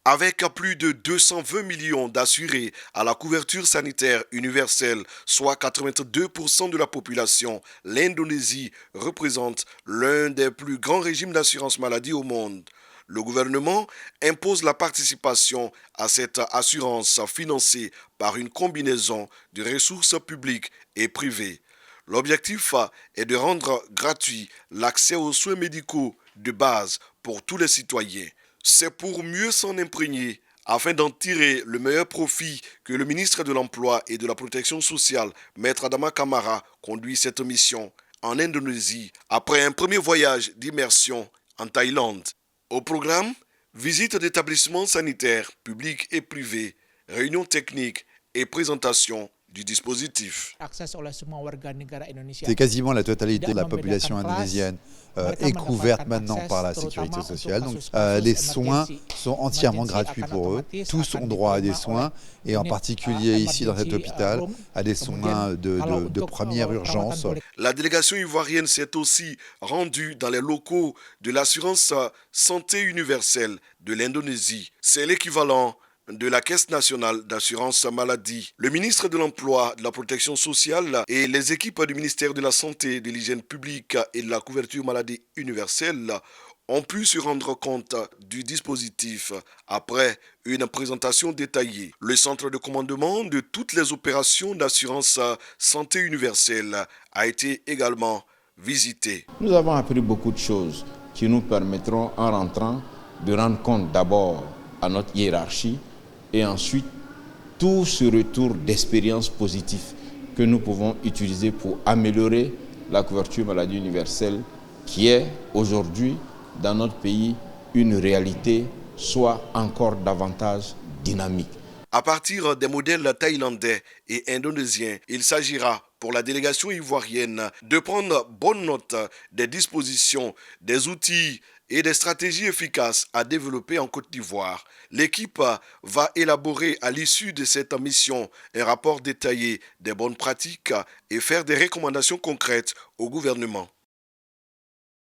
Avec plus de 220 millions d'assurés à la couverture sanitaire universelle, soit 82% de la population, l'Indonésie représente l'un des plus grands régimes d'assurance maladie au monde. Le gouvernement impose la participation à cette assurance financée par une combinaison de ressources publiques et privées. L'objectif est de rendre gratuit l'accès aux soins médicaux de base pour tous les citoyens. C'est pour mieux s'en imprégner afin d'en tirer le meilleur profit que le ministre de l'Emploi et de la Protection sociale, Maître Adama Kamara, conduit cette mission en Indonésie après un premier voyage d'immersion en Thaïlande. Au programme, visite d'établissements sanitaires publics et privés, réunions techniques et présentation du dispositif. C'est quasiment la totalité de la population indonésienne est couverte maintenant par la sécurité sociale. Donc les soins sont entièrement gratuits pour eux. Tous ont droit à des soins et en particulier ici dans cet hôpital à des soins de première urgence. La délégation ivoirienne s'est aussi rendue dans les locaux de l'assurance santé universelle de l'Indonésie. C'est l'équivalent de la Caisse nationale d'assurance maladie. Le ministre de l'Emploi, de la Protection sociale et les équipes du ministère de la Santé, de l'Hygiène publique et de la couverture maladie universelle ont pu se rendre compte du dispositif après une présentation détaillée. Le centre de commandement de toutes les opérations d'assurance santé universelle a été également visité. Nous avons appris beaucoup de choses qui nous permettront en rentrant de rendre compte d'abord à notre hiérarchie et ensuite tout ce retour d'expérience positive que nous pouvons utiliser pour améliorer la couverture maladie universelle qui est aujourd'hui dans notre pays une réalité, soit encore davantage dynamique. À partir des modèles thaïlandais et indonésiens, il s'agira pour la délégation ivoirienne de prendre bonne note des dispositions, des outils et des stratégies efficaces à développer en Côte d'Ivoire. L'équipe va élaborer à l'issue de cette mission un rapport détaillé des bonnes pratiques et faire des recommandations concrètes au gouvernement.